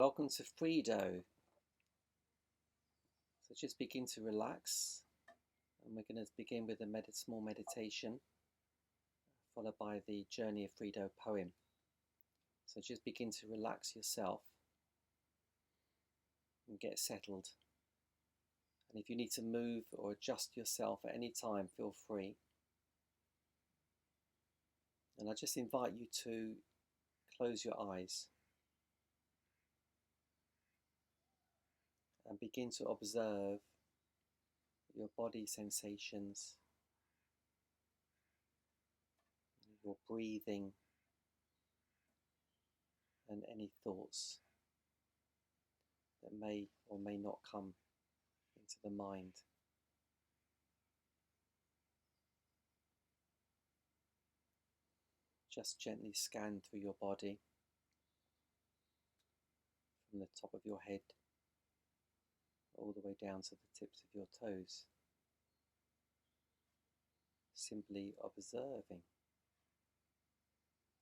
Welcome to Fredo. So just begin to relax, and we're going to begin with a small meditation followed by the Journey of Fredo poem. So just begin to relax yourself and get settled. And if you need to move or adjust yourself at any time, feel free. And I just invite you to close your eyes and begin to observe your body sensations, your breathing, and any thoughts that may or may not come into the mind. Just gently scan through your body from the top of your head all the way down to the tips of your toes. Simply observing,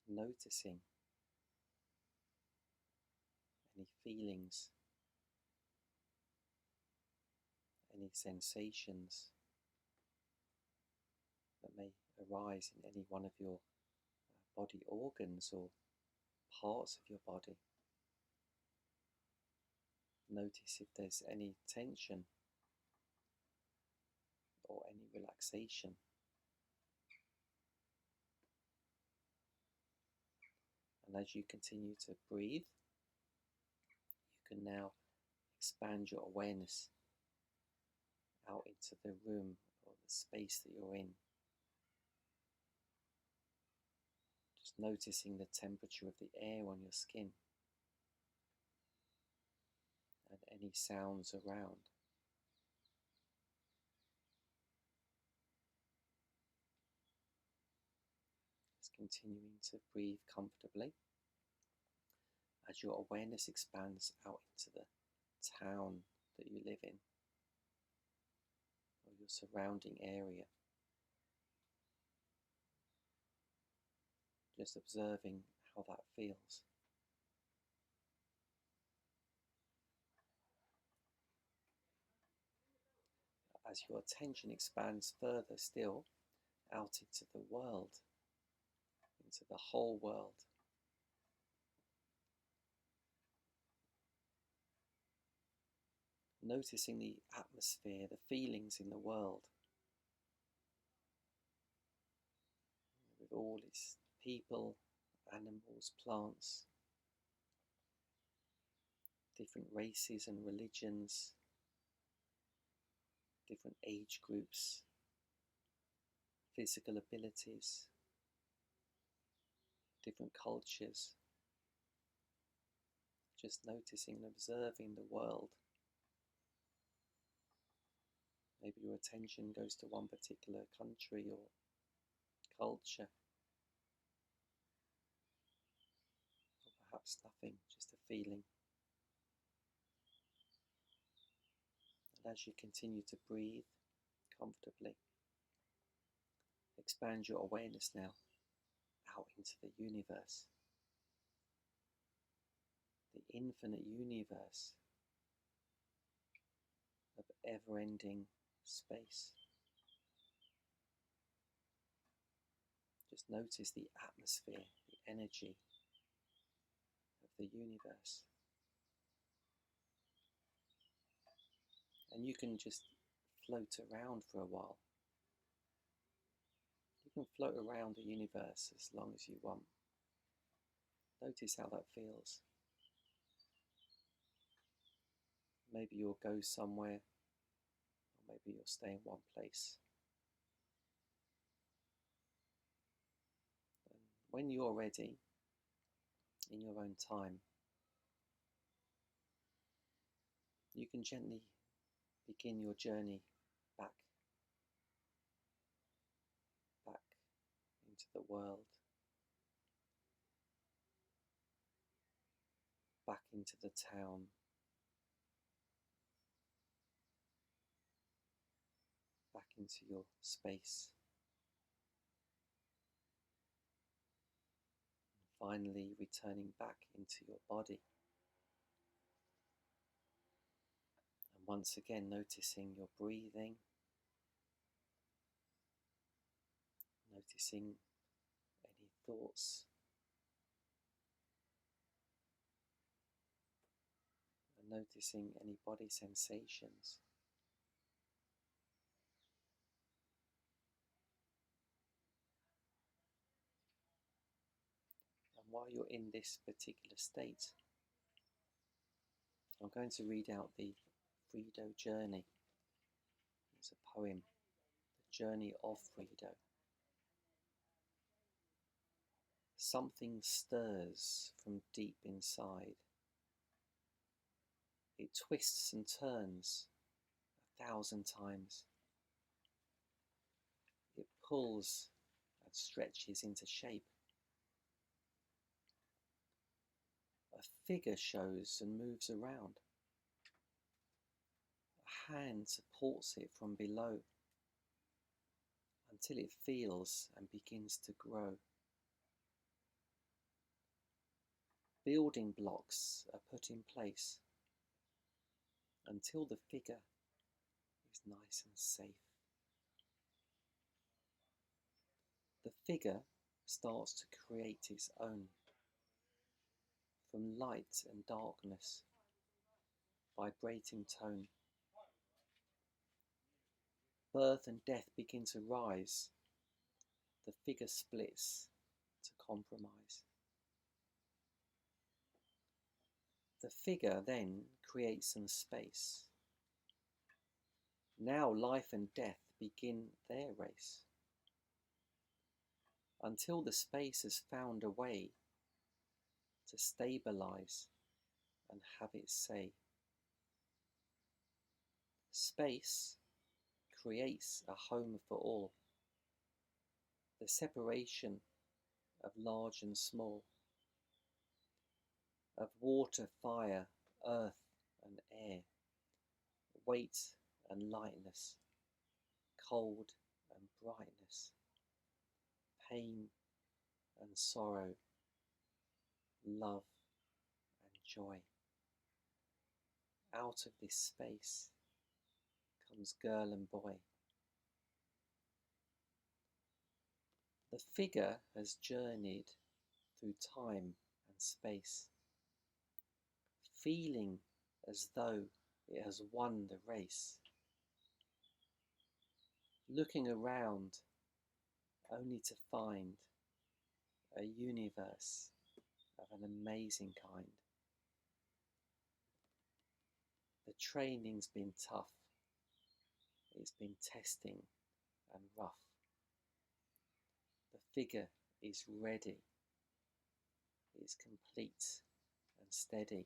noticing any feelings, any sensations that may arise in any one of your body organs or parts of your body. Notice if there's any tension or any relaxation. And as you continue to breathe, you can now expand your awareness out into the room or the space that you're in. Just noticing the temperature of the air on your skin and any sounds around. Just continuing to breathe comfortably as your awareness expands out into the town that you live in or your surrounding area. Just observing how that feels. As your attention expands further still out into the world, into the whole world. Noticing the atmosphere, the feelings in the world, with all its people, animals, plants, different races and religions, different age groups, physical abilities, different cultures. Just noticing and observing the world. Maybe your attention goes to one particular country or culture. Or perhaps nothing, just a feeling. And as you continue to breathe comfortably, expand your awareness now out into the universe. The infinite universe of ever-ending space. Just notice the atmosphere, the energy of the universe. And you can just float around for a while. You can float around the universe as long as you want. Notice how that feels. Maybe you'll go somewhere, or maybe you'll stay in one place. And when you're ready, in your own time, you can gently begin your journey back into the world, back into the town, back into your space, and finally returning back into your body. once again noticing your breathing, noticing any thoughts, and noticing any body sensations. And while you're in this particular state, I'm going to read out the Frido Journey. It's a poem, The Journey of Frido. Something stirs from deep inside. It twists and turns 1,000 times. It pulls and stretches into shape. A figure shows and moves around. A hand supports it from below until it feels and begins to grow. Building blocks are put in place until the figure is nice and safe. The figure starts to create its own, from light and darkness, vibrating tone. Birth and death begin to rise. The figure splits to compromise. The figure then creates some space. Now life and death begin their race, until the space has found a way to stabilize and have its say. Space creates a home for all, the separation of large and small, of water, fire, earth and air, weight and lightness, cold and brightness, pain and sorrow, love and joy. Out of this space comes girl and boy. The figure has journeyed through time and space, feeling as though it has won the race, looking around only to find a universe of an amazing kind. The training's been tough, it's been testing and rough. The figure is ready, it's complete and steady.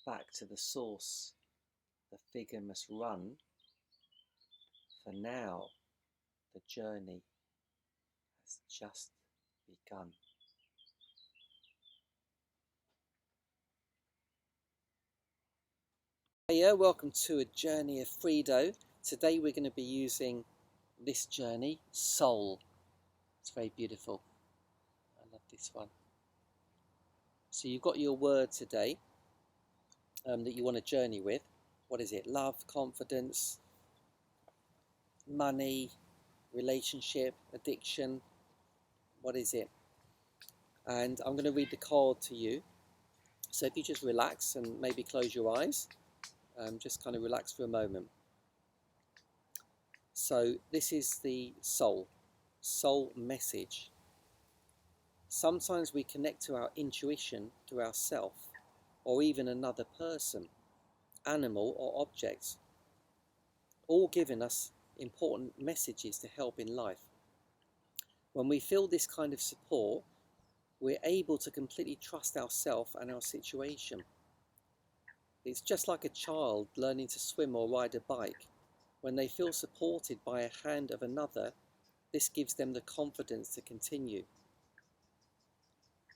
Back to the source, the figure must run, for now the journey has just begun. Hiya, welcome to A Journey of Frido. Today we're going to be using this journey, Soul. It's very beautiful. I love this one. So you've got your word today that you want to journey with. What is it? Love, confidence, money, relationship, addiction. What is it? And I'm going to read the card to you. So if you just relax and maybe close your eyes, just kind of relax for a moment. So this is the soul message. Sometimes we connect to our intuition through ourself, or even another person, animal or object, all giving us important messages to help in life. When we feel this kind of support, we're able to completely trust ourselves and our situation. It's just like a child learning to swim or ride a bike. When they feel supported by a hand of another, this gives them the confidence to continue.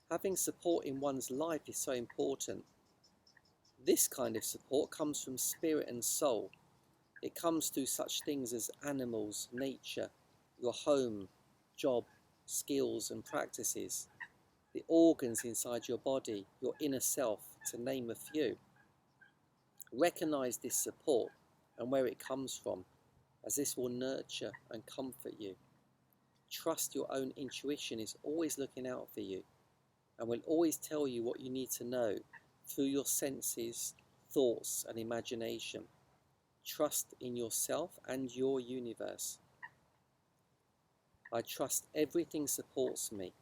Having support in one's life is so important. This kind of support comes from spirit and soul. It comes through such things as animals, nature, your home, job, skills and practices, the organs inside your body, your inner self, to name a few. Recognize this support and where it comes from, as this will nurture and comfort you. Trust your own intuition is always looking out for you and will always tell you what you need to know through your senses, thoughts, and imagination. Trust in yourself and your universe. I trust everything supports me.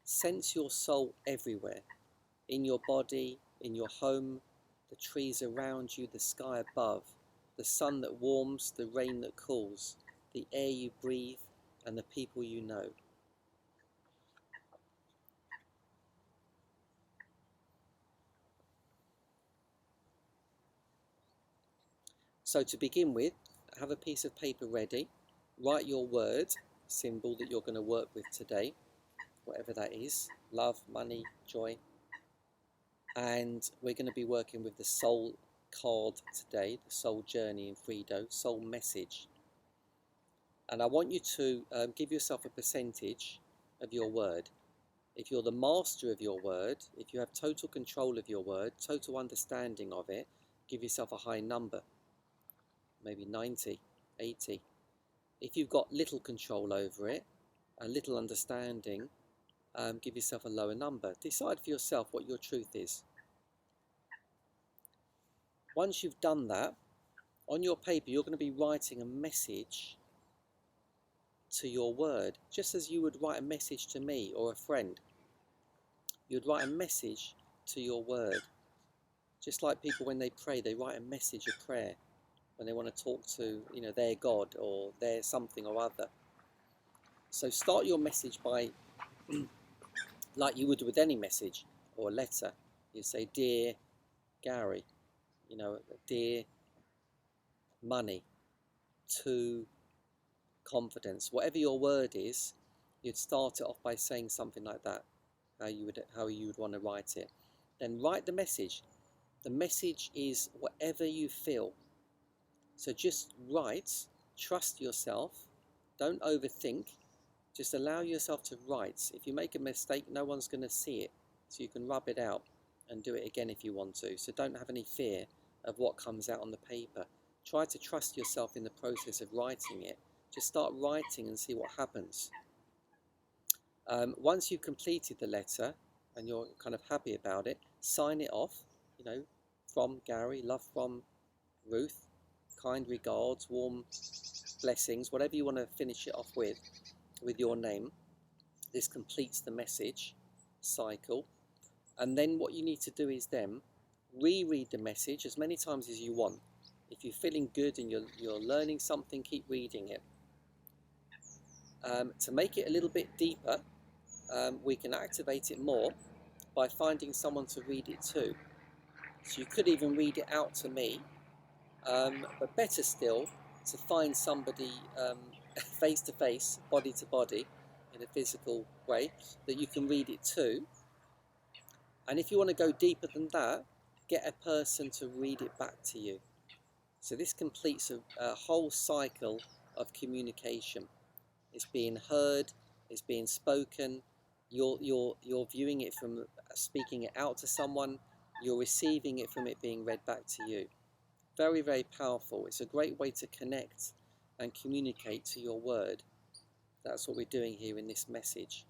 Sense your soul everywhere, in your body, in your home, the trees around you, the sky above, the sun that warms, the rain that cools, the air you breathe, and the people you know. So to begin with, have a piece of paper ready. Write your word, symbol that you're going to work with today, whatever that is, love, money, joy. And we're going to be working with the soul card today, the soul journey in Frido, soul message. And I want you to give yourself a percentage of your word. If you're the master of your word, if you have total control of your word, total understanding of it, give yourself a high number, maybe 90, 80. If you've got little control over it, a little understanding, give yourself a lower number. Decide for yourself what your truth is. Once you've done that, on your paper you're going to be writing a message to your word, just as you would write a message to me or a friend. You'd write a message to your word. Just like people when they pray, they write a message of prayer when they want to talk to, their God or their something or other. So start your message by, like you would with any message or a letter. You say, "Dear Gary," "Dear money," "to confidence," whatever your word is, you'd start it off by saying something like that, how you would want to write it. Then write the message. The message is whatever you feel. So just write, trust yourself, don't overthink, just allow yourself to write. If you make a mistake, no one's going to see it, so you can rub it out and do it again if you want to. So don't have any fear of what comes out on the paper. Try to trust yourself in the process of writing it. Just start writing and see what happens. Once you've completed the letter and you're kind of happy about it, sign it off, from Gary, love from Ruth, kind regards, warm blessings, whatever you want to finish it off with your name. This completes the message cycle. And then what you need to do is then reread the message as many times as you want. If you're feeling good and you're learning something, keep reading it. To make it a little bit deeper, we can activate it more by finding someone to read it to. So you could even read it out to me, but better still, to find somebody face to face, body to body, in a physical way, that you can read it to. And if you want to go deeper than that, get a person to read it back to you. So this completes a whole cycle of communication. It's being heard, it's being spoken, you're viewing it from speaking it out to someone, you're receiving it from it being read back to you. Very, very powerful. It's a great way to connect and communicate to your word. That's what we're doing here in this message.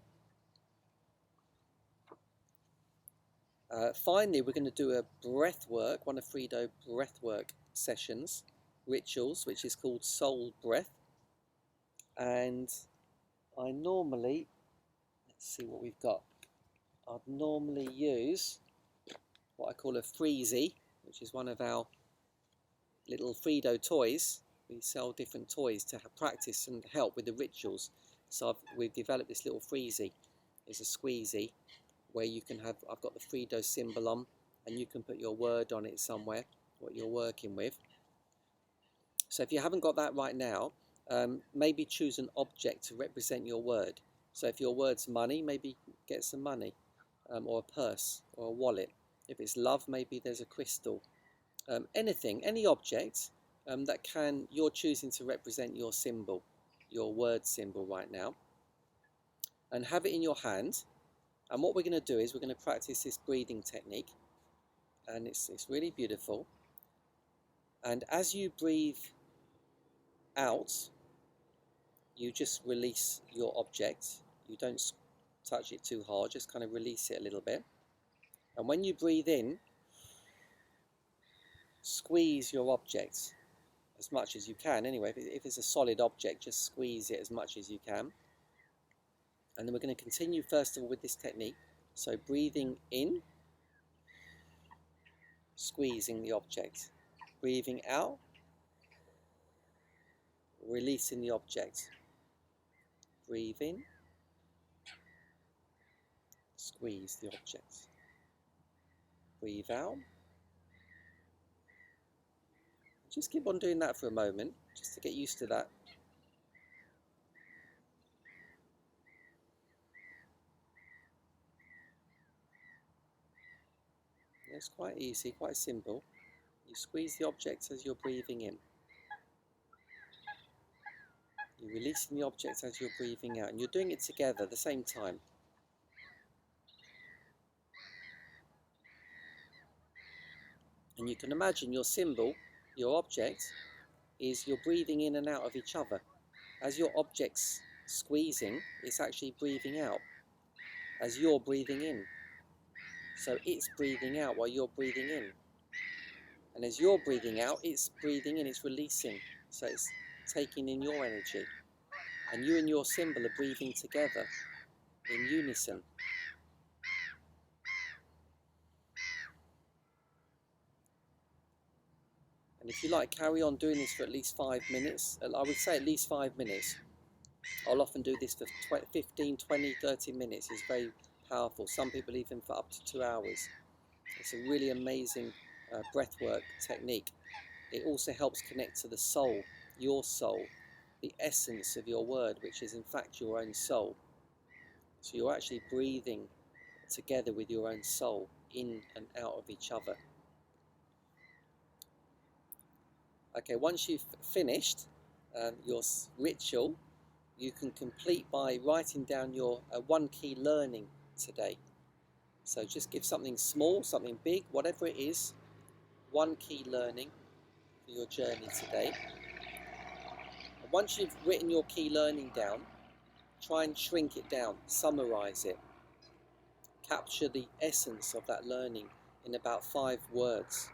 Finally, we're going to do a breath work, one of Frido breath work sessions, rituals, which is called soul breath. And I normally, let's see what we've got. I'd normally use what I call a freezy, which is one of our little Frido toys. We sell different toys to practice and help with the rituals. So we've developed this little freezy. It's a squeezy where you can have, I've got the Frido symbol on, and you can put your word on it somewhere, what you're working with. So if you haven't got that right now, maybe choose an object to represent your word. So if your word's money, maybe get some money, or a purse or a wallet. If it's love, maybe there's a crystal. Anything, any object that you're choosing to represent your symbol, your word symbol right now, and have it in your hand. And what we're going to do is we're going to practice this breathing technique. and it's really beautiful. And as you breathe out, you just release your object. You don't touch it too hard, just kind of release it a little bit. And when you breathe in, squeeze your object as much as you can. Anyway, if it's a solid object, just squeeze it as much as you can. And then we're going to continue first of all with this technique. So breathing in, squeezing the object. Breathing out, releasing the object. Breathe in, squeeze the object. Breathe out. Just keep on doing that for a moment, just to get used to that. It's quite easy, quite simple. You squeeze the object as you're breathing in. You're releasing the object as you're breathing out, and you're doing it together at the same time. And you can imagine your symbol, your object, is you're breathing in and out of each other. As your object's squeezing, it's actually breathing out as you're breathing in. So it's breathing out while you're breathing in. And as you're breathing out, it's breathing in, it's releasing. So it's taking in your energy. And you and your symbol are breathing together in unison. And if you like, carry on doing this for at least 5 minutes. I would say at least 5 minutes. I'll often do this for 15, 20, 30 minutes. It's very powerful. Some people even for up to 2 hours. It's a really amazing breathwork technique. It also helps connect to the soul, your soul, the essence of your word, which is in fact your own soul. So you're actually breathing together with your own soul in and out of each other. Okay, once you've finished your ritual, you can complete by writing down your one key learning today. So just give something small, something big, whatever it is, one key learning for your journey today. And once you've written your key learning down, try and shrink it down, summarize it. Capture the essence of that learning in about 5 words.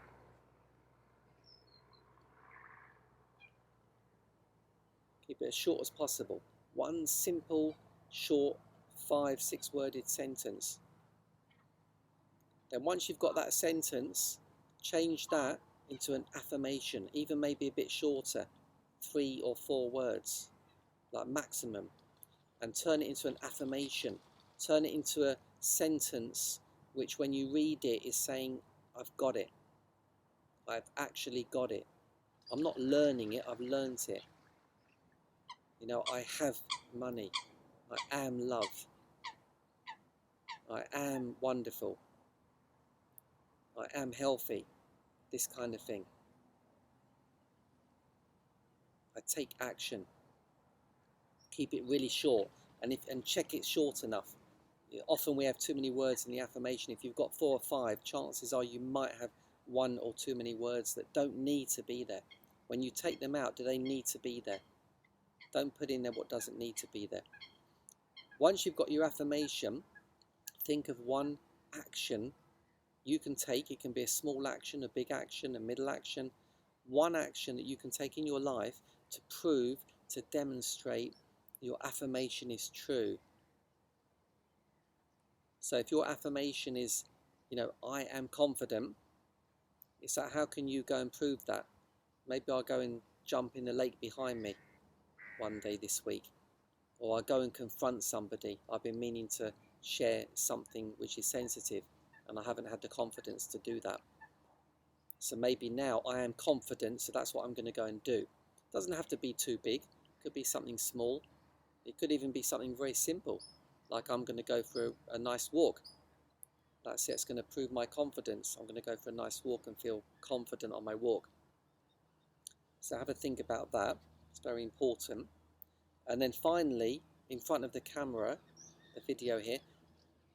Keep it as short as possible. One simple, short, 5-6 worded sentence. Then once you've got that sentence, change that into an affirmation, even maybe a bit shorter, 3 or 4 words, like maximum, and turn it into an affirmation. Turn it into a sentence which when you read it is saying, I've got it. I've actually got it. I'm not learning it, I've learned it. You know, I have money. I am love. I am wonderful. I am healthy. This kind of thing. I take action. Keep it really short, and check it short enough. Often we have too many words in the affirmation. If you've got 4 or 5, chances are you might have 1 or too many words that don't need to be there. When you take them out, do they need to be there? Don't put in there what doesn't need to be there. Once you've got your affirmation, think of one action you can take. It can be a small action, a big action, a middle action. One action that you can take in your life to prove, to demonstrate your affirmation is true. So if your affirmation is, I am confident, it's like, how can you go and prove that? Maybe I'll go and jump in the lake behind me one day this week, or I'll go and confront somebody. I've been meaning to share something which is sensitive and I haven't had the confidence to do that. So maybe now I am confident, so that's what I'm going to go and do. It doesn't have to be too big. It could be something small. It could even be something very simple, like I'm going to go for a nice walk. That's it, it's going to prove my confidence. I'm going to go for a nice walk and feel confident on my walk. So have a think about that. It's very important. And then finally, in front of the camera, the video here,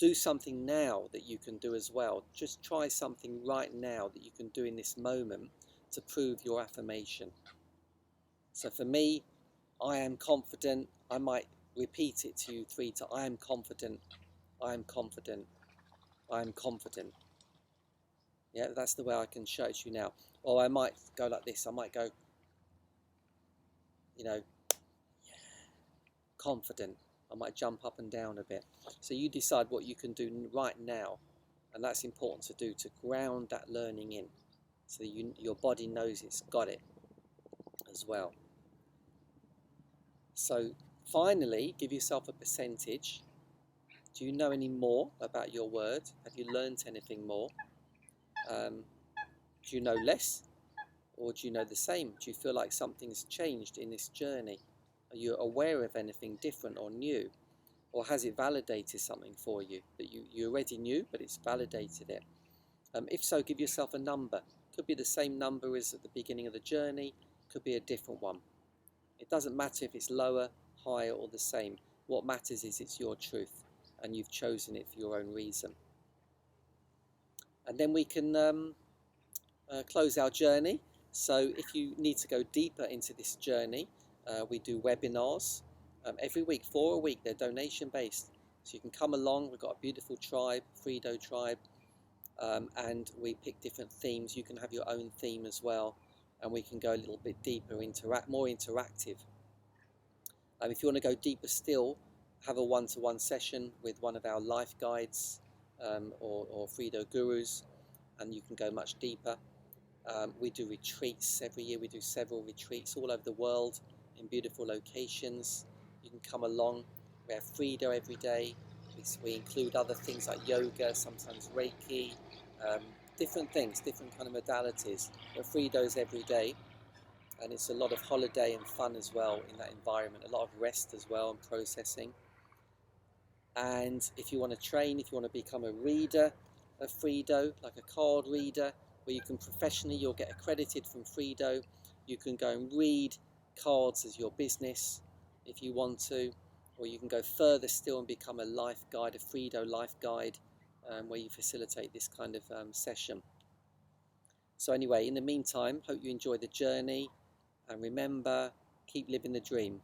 do something now that you can do as well. Just try something right now that you can do in this moment to prove your affirmation. So for me, I am confident. I might repeat it to you 3 times. I am confident. I am confident. I am confident. Yeah, that's the way I can show it to you now. Or I might go like this. I might go, you know, confident. I might jump up and down a bit. So you decide what you can do right now. And that's important to do, to ground that learning in. So your body knows it's got it as well. So finally, give yourself a percentage. Do you know any more about your word? Have you learned anything more? Do you know less? Or do you know the same? Do you feel like something's changed in this journey? Are you aware of anything different or new? Or has it validated something for you that you already knew, but it's validated it? If so, give yourself a number. Could be the same number as at the beginning of the journey, could be a different one. It doesn't matter if it's lower, higher, or the same. What matters is it's your truth, and you've chosen it for your own reason. And then we can close our journey. So if you need to go deeper into this journey, we do webinars every week, 4 a week. They're donation based, so you can come along. We've got a beautiful tribe, Frido tribe, and we pick different themes. You can have your own theme as well, and we can go a little bit deeper, more interactive. If you want to go deeper still, have a one-to-one session with one of our life guides or Frido gurus, and you can go much deeper. We do retreats every year. We do several retreats all over the world in beautiful locations. You can come along. We have Frido every day. We include other things like yoga, sometimes Reiki, different things, different kind of modalities. But Frido's every day, and it's a lot of holiday and fun as well in that environment. A lot of rest as well and processing. And if you want to train, if you want to become a reader of Frido, like a card reader, where you can professionally, you'll get accredited from Frido. You can go and read cards as your business if you want to, or you can go further still and become a life guide, a Frido life guide, where you facilitate this kind of session. So anyway, in the meantime, hope you enjoy the journey, and remember, keep living the dream.